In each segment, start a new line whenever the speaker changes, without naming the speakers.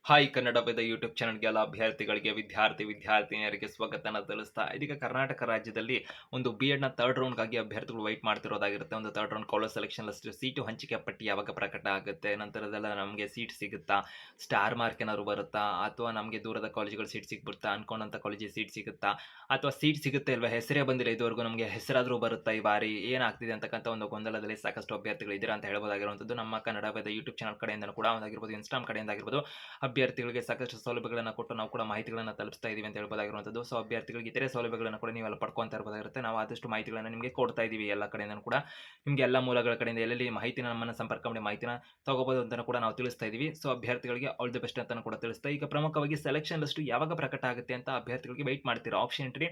Hi ಕನ್ನಡದ YouTube ಚಾನಲ್ಗೆ ಎಲ್ಲ ಅಭ್ಯರ್ಥಿಗಳಿಗೆ ವಿದ್ಯಾರ್ಥಿನಿಯರಿಗೆ ಸ್ವಾಗತನ ತಿಳಿಸ್ತಾ ಇದೀಗ ಕರ್ನಾಟಕ ರಾಜ್ಯದಲ್ಲಿ ಒಂದು ಬಿ ಎಡ್ನ ಥರ್ಡ್ ರೌಂಡ್ಗಾಗಿ ಅಭ್ಯರ್ಥಿಗಳು ವೈಟ್ ಮಾಡ್ತಿರೋದಾಗಿರುತ್ತೆ. ಒಂದು third round college selection list seat ಹಂಚಿಕೆ ಪಟ್ಟಿ ಯಾವಾಗ ಪ್ರಕಟ ಆಗುತ್ತೆ, ನಂತರದೆಲ್ಲ ನಮಗೆ ಸೀಟ್ ಸಿಗುತ್ತಾ, ಸ್ಟಾರ್ ಮಾರ್ಕ್ ಏನಾದ್ರು ಬರುತ್ತಾ, ಅಥವಾ ನಮಗೆ ದೂರದ ಕಾಲೇಜುಗಳು ಸೀಟ್ ಸಿಗ್ಬಿಡ್ತಾ, ಅನ್ಕೊಂಡಂಥ ಕಾಲೇಜಿಗೆ ಸೀಟ್ ಸಿಗುತ್ತಾ, ಅಥವಾ ಸೀಟ್ ಸಿಗುತ್ತೆ ಇಲ್ವಾ, ಹೆಸರೇ ಬಂದಿಲ್ಲ ಇದುವರೆಗೂ, ನಮಗೆ ಹೆಸರಾದರೂ ಬರುತ್ತಾ ಈ ಬಾರಿ, ಏನಾಗ್ತಿದೆ ಅಂತಕ್ಕಂಥ ಒಂದು ಗೊಂದಲದಲ್ಲಿ ಸಾಕಷ್ಟು ಅಭ್ಯರ್ಥಿಗಳು ಇದ್ದೀರಾ ಅಂತ ಹೇಳ್ಬೋದಾಗಿರುವಂಥದ್ದು. ನಮ್ಮ ಕನ್ನಡದ ಯೂಟ್ಯೂಬ್ ಚಾನಲ್ ಕಡೆಯಿಂದ ಕೂಡ ಆಗಿರ್ಬೋದು, ಇನ್ಸ್ಟಾಗ್ರಾಮ್ ಕಡೆಯಿಂದ ಆಗಿರ್ಬೋದು, ಅಭ್ಯರ್ಥಿಗಳಿಗೆ ಸಾಕಷ್ಟು ಸೌಲಭ್ಯಗಳನ್ನು ಕೊಟ್ಟು ನಾವು ಕೂಡ ಮಾಹಿತಿಗಳನ್ನು ತಲುಪಿಸ್ತಾ ಇದೀವಿ ಅಂತ ಹೇಳ್ಬೋದಾಗಿರುವಂಥದ್ದು. ಸೊ ಅಭ್ಯರ್ಥಿಗಳಿಗೆ ಇತರೆ ಸೌಲಭ್ಯಗಳನ್ನು ಕೂಡ ನೀವೆಲ್ಲ ಪಡ್ಕೊಂತ ಇರಬಹುದಾಗಿರುತ್ತೆ. ನಾವು ಆದಷ್ಟು ಮಾಹಿತಿಗಳನ್ನು ನಿಮಗೆ ಕೊಡ್ತಾ ಇದೀವಿ ಎಲ್ಲ ಕಡೆಯಿಂದ ಕೂಡ. ನಿಮಗೆ ಎಲ್ಲ ಮೂಲಗಳ ಕಡೆಯಿಂದ ಎಲ್ಲೆಲ್ಲಿ ಮಾಹಿತಿನ ನಮ್ಮನ್ನು ಸಂಪರ್ಕ ಮಾಡಿ ಮಾಹಿತಿನ ತಗೋಬಹುದು ಅಂತ ಕೂಡ ನಾವು ತಿಳಿಸ್ತಾ ಇದೀವಿ. ಸೊ ಅಭ್ಯರ್ಥಿಗಳಿಗೆ ಆಲ್ ದಿ ಬೆಸ್ಟ್ ಅಂತ ಕೂಡ ತಿಳಿಸ್ತಾ, ಈಗ ಪ್ರಮುಖವಾಗಿ ಸೆಲೆಕ್ಷನ್ ಲಿಸ್ಟ್ ಯಾವಾಗ ಪ್ರಕಟ ಆಗುತ್ತೆ ಅಂತ ಅಭ್ಯರ್ಥಿಗಳಿಗೆ ವೆಯ್ಟ್ ಮಾಡ್ತೀರಾ. ಆಪ್ಷನ್ ಎಂಟ್ರಿ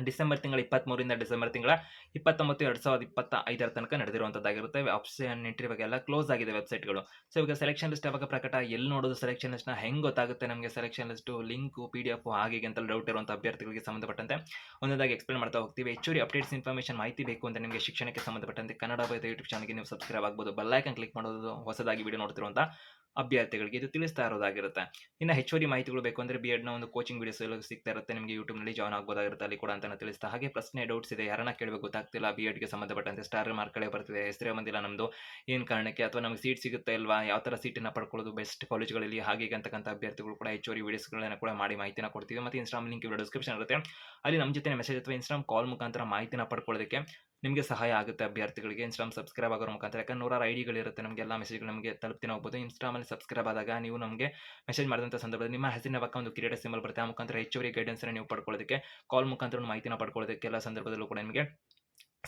ಡಿಸೆಂಬರ್ ತಿಂಗಳ 23ರಿಂದ ಡಿಸೆಂಬರ್ ತಿಂಗಳ 29, 2025 ತನಕ ನಡೆದಿರುವಂಥದ್ದಾಗಿರುತ್ತೆ. ಆಪ್ಷನ್ ಎಂಟ್ರಿ ಬಗ್ಗೆ ಎಲ್ಲ ಕ್ಲೋಸ್ ಆಗಿದೆ ವೆಬ್ಸೈಟ್ಗಳು. ಸೊ ಈಗ ಸೆಲೆಕ್ಷನ್ ಲಿಸ್ಟ್ ಯಾವಾಗ ಪ್ರಕಟ, ಎಲ್ಲಿ ನೋಡೋದು ಸೆಲೆಕ್ಷನ್ ಲಿಸ್ಟ್ನ, ಹೆಂಗೆ ಗೊತ್ತಾಗುತ್ತೆ ನಮಗೆ ಸೆಲೆಕ್ಷನ್ ಲಿಸ್ಟು, ಲಿಂಕು, PDF ಹಾಗೆ ಅಂತ ಡೌಟ್ ಇರುವಂಥ ಅಭ್ಯರ್ಥಿಗಳಿಗೆ ಸಂಬಂಧಪಟ್ಟಂತೆ ಒಂದೊಂದಾಗಿ ಎಕ್ಸ್ಪ್ಲೇನ್ ಮಾಡ್ತಾ ಹೋಗ್ತೀವಿ. ಹೆಚ್ಚುವರಿ ಅಪ್ಡೇಟ್ಸ್ ಇನ್ಫಾರ್ಮೇಷನ್ ಮಾಹಿತಿ ಬೇಕು ಅಂತ ನಿಮಗೆ ಶಿಕ್ಷಣಕ್ಕೆ ಸಂಬಂಧಪಟ್ಟಂತೆ ಕನ್ನಡ ಯೂಟ್ಯೂಬ್ ಚಾನಲ್ಗೆ ನೀವು ಸಬ್ಸ್ಕ್ರೈಬ್ ಆಗ್ಬೋದು. ಬೆಲ್ ಐಕಾನ್ ಕ್ಲಿಕ್ ಮಾಡೋದು ಹೊಸದಾಗಿ ವಿಡಿಯೋ ನೋಡ್ತಿರುವಂಥ ಅಭ್ಯರ್ಥಿಗಳಿಗೆ ಇದು ತಿಳಿಸ್ತಾ ಇರೋದಾಗಿರುತ್ತೆ. ಇನ್ನು ಹೆಚ್ಚುವರಿ ಮಾಹಿತಿಗಳು ಬೇಕು ಅಂದರೆ ಬಿ ಎಡ್ನ ಒಂದು ಕೋಚಿಂಗ್ ವೀಡಿಯೋಸ್ ಎಲ್ಲ ಸಿಗ್ತಾ ಇರುತ್ತೆ ನಿಮಗೆ, ಯೂಟ್ಯೂಬ್ನಲ್ಲಿ ಜಾಯ್ನ್ ಆಗ್ಬೋದಾಗಿರುತ್ತೆ ಅಲ್ಲಿ ಕೂಡ ಅಂತ ತಿಳಿಸ್ತಾ. ಹಾಗೆ ಪ್ರಶ್ನೆ ಡೌಟ್ಸ್ ಇದೆ, ಯಾರನ್ನ ಕೇಳಬೇಕು ಗೊತ್ತಾಗ್ತಿಲ್ಲ, ಬಿ ಎಡ್ಗೆ ಸಂಬಂಧಪಟ್ಟಂತೆ ಸ್ಟಾರ್ ಮಾರ್ಕ್ಗಳೇ ಬರ್ತಿದೆ, ಹೆಸರೇ ಬಂದಿಲ್ಲ ನಮ್ಮದು, ಏನು ಕಾರಣಕ್ಕೆ, ಅಥವಾ ನಮಗೆ ಸೀಟ್ ಸಿಗುತ್ತೆ ಇಲ್ವಾ, ಯಾವ ಥರ ಸೀಟನ್ನು ಪಡ್ಕೊಳ್ಳೋದು ಬೆಸ್ಟ್ ಕಾಲೇಜುಗಳಲ್ಲಿ, ಹಾಗೆ ಅಂತಕ್ಕಂಥ ಅಭ್ಯರ್ಥಿಗಳು ಕೂಡ ಹೆಚ್ಚುವರಿ ವೀಡಿಯೋಸ್ಗಳನ್ನ ಕೂಡ ಮಾಡಿ ಮಾಹಿತಿನ ಕೊಡ್ತೀವಿ. ಮತ್ತು ಇನ್ಸ್ಟಾಗ್ರಾಮ್ ಲಿಂಕ್ ವಿಡಿಯೋ ಡಿಸ್ಕ್ರಿಪ್ಷನ್ ಇರುತ್ತೆ, ಅಲ್ಲಿ ನಮ್ಮ ಜೊತೆ ಮೆಸೇಜ್ ಅಥವಾ ಇನ್ಸ್ಟಾಗ್ರಾಮ್ ಕಾಲ್ ಮುಖಾಂತರ ಮಾಹಿತಿನ ಪಡ್ಕೊಳ್ಳೋದಕ್ಕೆ ನಿಮಗೆ ಸಹಾಯ ಆಗುತ್ತೆ ಅಭ್ಯರ್ಥಿಗಳಿಗೆ. ಇನ್ಸ್ಟಾಗ್ರಾಮ್ ಸಬ್ಸ್ಕ್ರೈಬ್ ಆಗೋರ ಮುಖಾಂತರ, ಯಾಕಂದ್ರೆ 100 ಐಡಿಗಳಿರುತ್ತೆ, ನಮಗೆಲ್ಲ ಮೆಸೇಜ್ಗಳು ನಮಗೆ ತಲುಪ್ತೀನಿ ಹೋಗ್ಬೋದು. ಇನ್ಸ್ಟಾಗ್ರಾಮಲ್ಲಿ ಸಬ್ಸ್ಕ್ರೈಬ್ ಆದಾಗ ನೀವು ನಮಗೆ ಮೆಸೇಜ್ ಮಾಡಿದಂಥ ಸಂದರ್ಭದಲ್ಲಿ ನಿಮ್ಮ ಹೆಸರಿನ ಪಕ್ಕ ಒಂದು ಕಿರೀಟ ಸಿಂಬಲ್ ಬರುತ್ತೆ, ಆ ಮುಖಾಂತರ ಹೆಚ್ಚುವರಿ ಗೈಡೆನ್ಸ್ನ ನೀವು ಪಡ್ಕೊಳ್ಳೋದಕ್ಕೆ, ಕಾಲ್ ಮುಖಾಂತರ ಮಾಹಿತಿನ ಪಡ್ಕೊಳ್ಳೋದಕ್ಕೆ ಎಲ್ಲ ಸಂದರ್ಭದಲ್ಲೂ ಕೂಡ ನಿಮಗೆ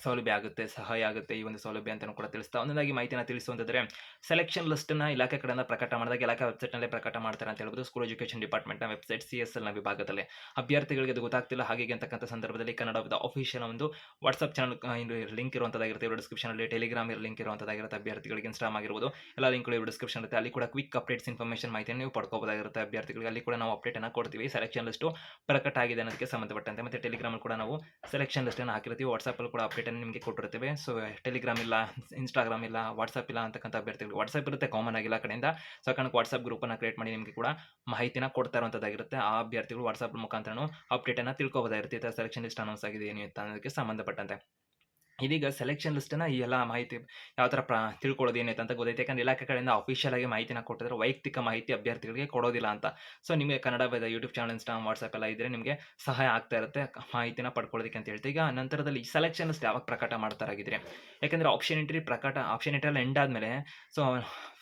ಸೌಲಭ್ಯ ಆಗುತ್ತೆ, ಸಹಾಯ ಆಗುತ್ತೆ ಈ ಒಂದು ಸೌಲಭ್ಯ ಅಂತಲೂ ಕೂಡ ತಿಳಿಸ್ತಾ. ಒಂದೊಂದಾಗಿ ಮಾಹಿತಿನ ತಿಳಿಸುವಂತಂದ್ರೆ, ಸೆಲೆಕ್ಷನ್ ಲಿಸ್ಟ್ನ ಇಲಾಖೆ ಕಡೆಯಿಂದ ಪ್ರಕಟ ಮಾಡಿದಾಗ ಇಲಾಖೆ ವೆಬ್ಸೈಟ್ನಲ್ಲೇ ಪ್ರಕಟ ಮಾಡ್ತಾರೆ ಅಂತ ಹೇಳ್ಬೋದು. ಸ್ಕೂಲ್ ಎಜುಕೇಷನ್ ಡಿಪಾರ್ಟ್ಮೆಂಟ್ನ ವೆಬ್ಸೈಟ್ CSLನ ವಿಭಾಗದಲ್ಲಿ ಅಭ್ಯರ್ಥಿಗಳಿಗೆ ಅದು ಗೊತ್ತಾಗ್ತಿಲ್ಲ ಹಾಗೆ ಅಂತಕ್ಕಂಥ ಸಂದರ್ಭದಲ್ಲಿ ಕನ್ನಡದ ಅಫಿಷಿಯಲ್ ಒಂದು ವಾಟ್ಸ್ಆಪ್ ಚಾನಲ್ ಲಿಂಕ್ ಇರುವಂಥದ್ದಾಗಿರುತ್ತೆ, ಇವರು ಡಿಸ್ಕ್ರಿಪ್ಷನಲ್ಲಿ ಟೆಲಿಗ್ರಾಮ್ ಲಿಂಕ್ ಇರುವಂಥದ್ದಾಗಿರುತ್ತೆ. ಅಭ್ಯರ್ಥಿಗಳಿಗೆ ಇನ್ಸ್ಟಾಗ್ರಾಮ್ ಆಗಿರ್ಬೋದು ಎಲ್ಲ ಲಿಂಕ್ಗಳು ಇವರು ಡಿಸ್ಕ್ರಿಪ್ಷನ್ ಇರುತ್ತೆ, ಅಲ್ಲಿ ಕೂಡ ಕ್ವಿಕ್ ಅಪ್ಡೇಟ್ಸ್ ಇನ್ಫಾರ್ಮೇಷನ್ ಮಾಹಿತಿಯನ್ನು ನೀವು ಪಡ್ಕೋಬೋದಾಗಿರುತ್ತೆ ಅಭ್ಯರ್ಥಿಗಳಿಗೆ. ಅಲ್ಲಿ ಕೂಡ ನಾವು ಅಪ್ಡೇಟನ್ನು ಕೊಡ್ತೀವಿ, ಸೆಲೆಕ್ಷನ್ ಲಿಸ್ಟು ಪ್ರಕಟ ಆಗಿದೆ ಅನ್ನೋದಕ್ಕೆ ಸಂಬಂಧಪಟ್ಟಂತೆ. ಮತ್ತು ಟೆಲಿಗ್ರಾಮಲ್ಲಿ ಕೂಡ ನಾವು ಸೆಲೆಕ್ಷನ್ ಲಿಸ್ಟನ್ನು ಹಾಕಿರ್ತೀವಿ, ವಾಟ್ಸಪ್ಪಲ್ಲಿ ಕೂಡ ಅಪ್ಡೇಟನ್ನು ನಿಮಗೆ ಕೊಟ್ಟಿರ್ತೇವೆ. ಸೊ ಟೆಲಿಗ್ರಾಮ್ ಇಲ್ಲ, ಇನ್ಸ್ಟಾಗ್ರಾಮ್ ಇಲ್ಲ, ವಾಟ್ಸಪ್ ಇಲ್ಲ ಅಂತಕ್ಕಂಥ ಅಭ್ಯರ್ಥಿಗಳು, ವಾಟ್ಸಪ್ ಇರುತ್ತೆ ಕಾಮನ್ ಆಗಿಲ್ಲ ಕಡೆಯಿಂದ, ಸೊ ಕಾರಣಕ್ಕೆ ವಾಟ್ಸಪ್ ಗ್ರೂಪನ್ನು ಕ್ರಿಯೇಟ್ ಮಾಡಿ ನಿಮಗೆ ಕೂಡ ಮಾಹಿತಿನ ಕೊಡ್ತಾ ಇರುವಂಥದ್ದಾಗಿರುತ್ತೆ. ಆ ಅಭ್ಯರ್ಥಿಗಳು ವಾಟ್ಸಪ್ ಮುಖಾಂತರ ಅಪ್ಡೇಟನ್ನು ತಿಳ್ಕೊಬೋದಾಗಿರುತ್ತೆ, ಸೆಲೆಕ್ಷನ್ ಲಿಸ್ಟ್ ಅನೌನ್ಸ್ ಆಗಿದೆ ಏನು ಅಂತ ಅನ್ನೋದಕ್ಕೆ ಸಂಬಂಧಪಟ್ಟಂತೆ. ಇದೀಗ ಸೆಲೆಕ್ಷನ್ ಲಿಸ್ಟನ್ನು ಈ ಎಲ್ಲ ಮಾಹಿತಿ ಯಾವ ಥರ ತಿಳ್ಕೊಳ್ಳೋದು ಏನೈತೆ ಅಂತ ಗೊತ್ತೈತೆ, ಯಾಕಂದರೆ ಇಲಾಖೆ ಕಡೆಯಿಂದ ಅಫಿಷಿಯಲ್ ಆಗಿ ಮಾಹಿತಿನ ಕೊಟ್ಟಿದ್ರೆ ವೈಯಕ್ತಿಕ ಮಾಹಿತಿ ಅಭ್ಯರ್ಥಿಗಳಿಗೆ ಕೊಡೋದಿಲ್ಲ ಅಂತ. ಸೊ ನಿಮಗೆ Kannada YouTube channel, Instagram, WhatsApp ಎಲ್ಲ ಇದ್ದರೆ ನಿಮಗೆ ಸಹಾಯ ಆಗ್ತಾ ಇರುತ್ತೆ ಮಾಹಿತಿನ ಪಡ್ಕೊಳ್ಳೋದಕ್ಕೆ ಅಂತ ಹೇಳ್ತೀವಿ. ಈಗ ನಂತರದಲ್ಲಿ ಈ ಸೆಲೆಕ್ಷನ್ ಲಿಸ್ಟ್ ಯಾವಾಗ ಪ್ರಕಟ ಮಾಡ್ತಾರಾಗಿದ್ರೆ, ಯಾಕಂದರೆ ಆಪ್ಷನ್ ಎಂಟ್ರಿ ಎಲ್ಲ ಎಂಡ್ ಆದಮೇಲೆ, ಸೊ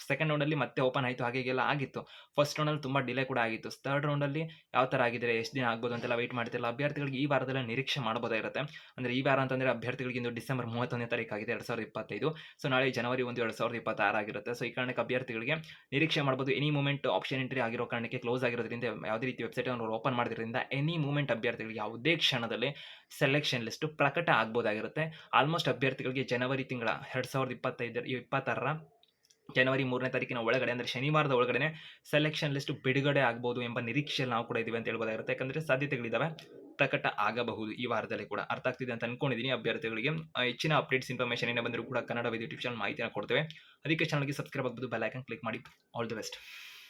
ಸೆಕೆಂಡ್ ರೌಂಡಲ್ಲಿ ಮತ್ತೆ ಓಪನ್ ಆಯಿತು, ಹಾಗೆಲ್ಲ ಆಗಿತ್ತು. ಫಸ್ಟ್ ರೌಂಡಲ್ಲಿ ತುಂಬ ಡಿಲೇ ಕೂಡ ಆಗಿತ್ತು. ಥರ್ಡ್ ರೌಂಡಲ್ಲಿ ಯಾವ ಥರ ಆಗಿದ್ರೆ, ಎಷ್ಟು ದಿನ ಆಗ್ಬೋದು ಅಂತೆಲ್ಲ ವೆಯ್ಟ್ ಮಾಡ್ತಿಲ್ಲ ಅಭ್ಯರ್ಥಿಗಳಿಗೆ ಈ ವಾರದಲ್ಲೇ ನಿರೀಕ್ಷೆ ಮಾಡ್ಬೋದಾಗಿರುತ್ತೆ. ಅಂದರೆ ಈ ವಾರ ಅಂತಂದರೆ ಅಭ್ಯರ್ಥಿಗಳಿಗೆ ಇಂದು ಡಿಸೆಂಬರ್ 31ನೇ ತಾರೀಕು ಆಗಿದೆ 2025. ಸೊ ನಾಳೆ ಜನವರಿ 1, 2026 ಆಗಿರುತ್ತೆ. ಸೊ ಈ ಕಾರಣಕ್ಕೆ ಅಭ್ಯರ್ಥಿಗಳಿಗೆ ನಿರೀಕ್ಷೆ ಮಾಡ್ಬೋದು. ಎನಿ ಮೂಮೆಂಟ್ ಆಪ್ಷನ್ ಎಂಟ್ರಿ ಆಗಿರೋ ಕಾರಣಕ್ಕೆ ಕ್ಲೋಸ್ ಆಗಿರೋದ್ರಿಂದ, ಯಾವುದೇ ರೀತಿ ವೆಬ್ಸೈಟ್ ಅವರು ಓಪನ್ ಮಾಡಿದ್ರಿಂದ ಎನಿ ಮೂಮೆಂಟ್ ಅಭ್ಯರ್ಥಿಗಳಿಗೆ ಯಾವುದೇ ಕ್ಷಣದಲ್ಲಿ ಸೆಲೆಕ್ಷನ್ ಲಿಸ್ಟ್ ಪ್ರಕಟ ಆಗ್ಬೋದಾಗಿರುತ್ತೆ. ಆಲ್ಮೋಸ್ಟ್ ಅಭ್ಯರ್ಥಿಗಳಿಗೆ ಜನವರಿ ತಿಂಗಳ 2026ರ ಜನವರಿ 3ನೇ ತಾರೀಕಿನ ಒಳಗಡೆ, ಅಂದರೆ ಶನಿವಾರದ ಒಳಗಡೆ ಸೆಲೆಕ್ಷನ್ ಲಿಸ್ಟ್ ಬಿಡುಗಡೆ ಆಗ್ಬೋದು ಎಂಬ ನಿರೀಕ್ಷೆಯಲ್ಲಿ ನಾವು ಕೂಡ ಇದ್ದೀವಿ ಅಂತ ಹೇಳ್ಬೋದಾಗಿರುತ್ತೆ. ಯಾಕಂದರೆ ಸಾಧ್ಯತೆಗಳಿದ್ದಾವೆ, ಪ್ರಕಟ ಆಗಬಹುದು ಈ ವಾರದಲ್ಲಿ ಕೂಡ. ಅರ್ಥ ಆಗ್ತಿದೆ ಅಂತ ಅನ್ಕೊಂಡಿದ್ದೀನಿ ಅಭ್ಯರ್ಥಿಗಳಿಗೆ. ಹೆಚ್ಚಿನ ಅಪ್ಡೇಟ್ಸ್ ಇನ್ಫಾರ್ಮೇಷನ್ ಏನೇ ಬಂದರೂ ಕೂಡ ಕನ್ನಡ ಯೂಟ್ಯೂಬ್ ಚಾನಲ್ ಮಾಹಿತಿನ ಕೊಡ್ತೇವೆ. ಅದಕ್ಕೆ ಚಾನಲ್ಗೆ ಸಬ್ಸ್ಕ್ರೈಬ್ ಆಗ್ಬೋದು, ಬೆಲ್ ಐಕಾನ್ ಕ್ಲಿಕ್ ಮಾಡಿ. All the best.